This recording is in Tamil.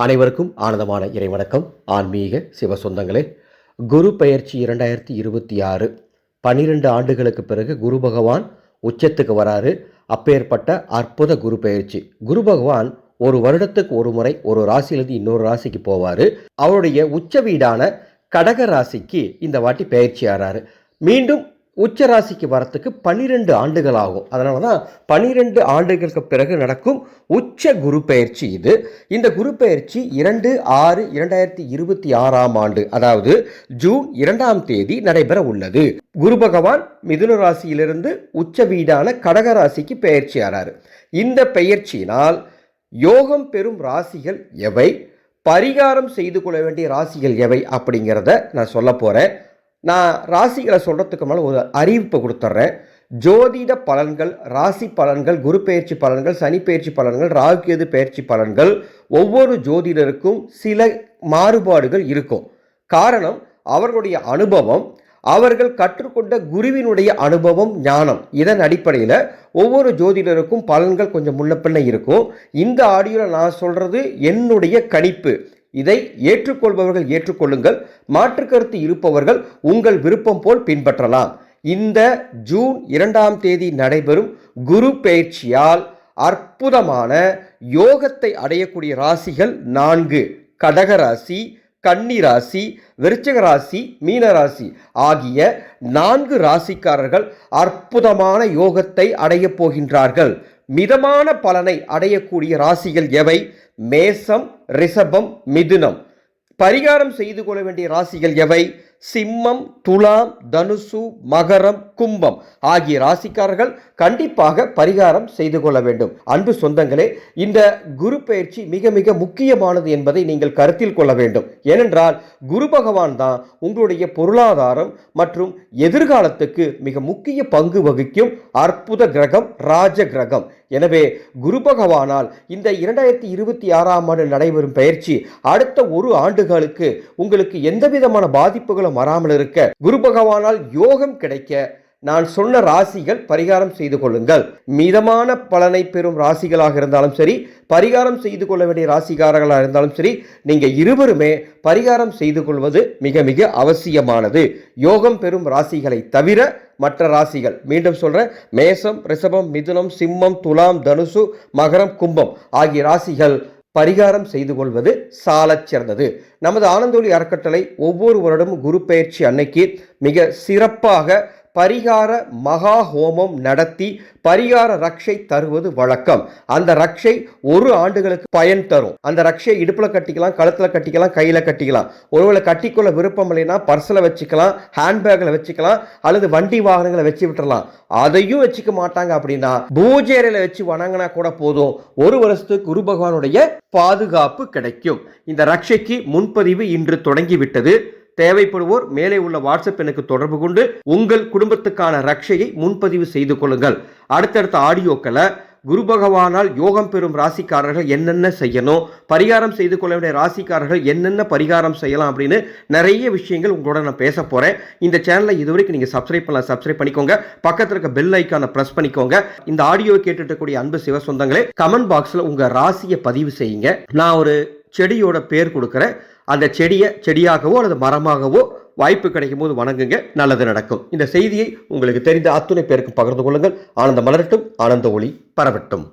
அனைவருக்கும் ஆனந்தமான இறைவணக்கம். ஆன்மீக சிவ சொந்தங்களே, குரு பெயர்ச்சி 2026 12 ஆண்டுகளுக்கு பிறகு குரு பகவான் உச்சத்துக்கு வராரு. அப்பேற்பட்ட அற்புத குரு பெயர்ச்சி. குரு பகவான் ஒரு வருடத்துக்கு ஒரு முறை ஒரு ராசியிலிருந்து இன்னொரு ராசிக்கு போவார். அவருடைய உச்ச வீடான கடக ராசிக்கு இந்த வாட்டி பெயர்ச்சி ஆறாரு. மீண்டும் உச்ச ராசிக்கு வரத்துக்கு 12 ஆண்டுகள் ஆகும். அதனால தான் 12 ஆண்டுகளுக்கு பிறகு நடக்கும் உச்ச குரு பெயர்ச்சி இது. இந்த குரு பெயர்ச்சி 2/6/2026 ஆண்டு, அதாவது ஜூன் 2ஆம் தேதி நடைபெற உள்ளது. குரு பகவான் மிதுன ராசியிலிருந்து உச்ச வீடான கடக ராசிக்கு பெயர்ச்சி ஆறாரு. இந்த பெயர்ச்சியினால் யோகம் பெறும் ராசிகள் எவை, பரிகாரம் செய்து கொள்ள வேண்டிய ராசிகள் எவை அப்படிங்கிறத நான் சொல்ல போகிறேன். நான் ராசிகளை சொல்கிறதுக்கு மேலே ஒரு அறிவிப்பை கொடுத்துட்றேன். ஜோதிட பலன்கள், ராசி பலன்கள், குரு பெயர்ச்சி பலன்கள், சனி பெயர்ச்சி பலன்கள், ராகுகேது பெயர்ச்சி பலன்கள் ஒவ்வொரு ஜோதிடருக்கும் சில மாறுபாடுகள் இருக்கும். காரணம் அவர்களுடைய அனுபவம், அவர்கள் கற்றுக்கொண்ட குருவினுடைய அனுபவம், ஞானம். இதன் அடிப்படையில் ஒவ்வொரு ஜோதிடருக்கும் பலன்கள் கொஞ்சம் முன்ன பின்ன இருக்கும். இந்த ஆடியோவில் நான் சொல்கிறது என்னுடைய கணிப்பு. இதை ஏற்றுக்கொள்பவர்கள் ஏற்றுக்கொள்ளுங்கள், மாற்று கருத்து இருப்பவர்கள் உங்கள் விருப்பம் போல் பின்பற்றலாம். இந்த ஜூன் 2ஆம் தேதி நடைபெறும் குரு பெயர்ச்சியால் அற்புதமான யோகத்தை அடையக்கூடிய ராசிகள் 4: கடகராசி, கன்னி ராசி, விருச்சிக ராசி, மீனராசி ஆகிய 4 ராசிக்காரர்கள் அற்புதமான யோகத்தை அடைய போகின்றார்கள். மிதமான பலனை அடையக்கூடிய ராசிகள் எவை? மேசம், ரிஷபம், மிதுனம். பரிகாரம் செய்து கொள்ள வேண்டிய ராசிகள் எவை? சிம்மம், துலாம், தனுசு, மகரம், கும்பம் ஆகிய ராசிக்காரர்கள் கண்டிப்பாக பரிகாரம் செய்து கொள்ள வேண்டும். அன்பு சொந்தங்களே, இந்த குரு பெயர்ச்சி மிக மிக முக்கியமானது என்பதை நீங்கள் கருத்தில் கொள்ள வேண்டும். ஏனென்றால் குரு பகவான் தான் உங்களுடைய பொருளாதாரம் மற்றும் எதிர்காலத்துக்கு மிக முக்கிய பங்கு வகிக்கும் அற்புத கிரகம், ராஜ கிரகம். எனவே குரு பகவானால் இந்த 2026ஆம் ஆண்டு நடைபெறும் பயிற்சி அடுத்த ஒரு ஆண்டுகளுக்கு உங்களுக்கு எந்த விதமான பாதிப்புகளும் வராமல் இருக்க, குரு பகவானால் யோகம் கிடைக்க நான் சொன்ன ராசிகள் பரிகாரம் செய்து கொள்ளுங்கள். மிதமான பலனை பெறும் ராசிகளாக இருந்தாலும் சரி, பரிகாரம் செய்து கொள்ள வேண்டிய ராசிக்காரர்களாக இருந்தாலும் சரி, நீங்க இருவருமே பரிகாரம் செய்து கொள்வது மிக மிக அவசியமானது. யோகம் பெறும் ராசிகளை தவிர மற்ற ராசிகள், மீண்டும் சொல்றேன், மேசம், ரிஷபம், மிதுனம், சிம்மம், துலாம், தனுசு, மகரம், கும்பம் ஆகிய ராசிகள் பரிகாரம் செய்து கொள்வது சாலச் சிறந்தது. நமது ஆனந்தொளி அறக்கட்டளை ஒவ்வொரு வருடமும் குரு பெயர்ச்சி அன்னைக்கு மிக சிறப்பாக பரிகார மகா ஹோமம் நடத்தி பரிகார ரக்ஷை தருவது வழக்கம். அந்த ரக்ஷை ஒரு ஆண்டுகளுக்கு பயன் தரும். அந்த ரக்ஷை இடுப்புல கட்டிக்கலாம், கழுத்துல கட்டிக்கலாம், கையில கட்டிக்கலாம். ஒருவேளை கட்டிக்கொள்ள விருப்பம் இல்லைன்னா பர்ஸில் வச்சுக்கலாம், ஹேண்ட்பேக்கில் வச்சுக்கலாம், அல்லது வண்டி வாகனங்களை வச்சு விட்டுறலாம். அதையும் வச்சுக்க மாட்டாங்க அப்படின்னா பூஜை அறையில வச்சு வணங்கினா கூட போதும். ஒரு வருஷத்துக்கு குரு பகவானுடைய பாதுகாப்பு கிடைக்கும். இந்த ரக்ஷைக்கு முன்பதிவு இன்று தொடங்கிவிட்டது. தேவைப்படுவோர் மேலே உள்ள வாட்ஸ்அப் எனக்கு தொடர்பு கொண்டு உங்கள் குடும்பத்துக்கான ரக்ஷையை முன்பதிவு செய்து கொள்ளுங்கள். அடுத்தடுத்த ஆடியோக்களை குரு பகவானால் யோகம் பெறும் ராசிக்காரர்கள் என்னென்ன செய்யணும், பரிகாரம் செய்து கொள்ள வேண்டிய ராசிக்காரர்கள் என்னென்ன பரிகாரம் செய்யலாம் அப்படின்னு நிறைய விஷயங்கள் உங்களோட நான் பேச போறேன். இந்த சேனலை இதுவரைக்கும் நீங்க சப்ஸ்கிரைப் பண்ணலாம், சப்ஸ்கிரைப் பண்ணிக்கோங்க. பக்கத்தில் இருக்க பெல் ஐக்கானை பிரஸ் பண்ணிக்கோங்க. இந்த ஆடியோவை கேட்டுட்டு கூடிய அன்பு சிவ சொந்தங்களே, கமெண்ட் பாக்ஸ்ல உங்க ராசியை பதிவு செய்யுங்க. நான் ஒரு செடியோட பேர் கொடுக்குறேன். அந்த செடியை செடியாகவோ அல்லது மரமாகவோ வாய்ப்பு கிடைக்கும் போது வணங்குங்க, நல்லது நடக்கும். இந்த செய்தியை உங்களுக்கு தெரிந்த அத்துணை பேருக்கு பகிர்ந்து கொள்ளுங்கள். ஆனந்த மலரட்டும், ஆனந்த ஒளி பரவட்டும்.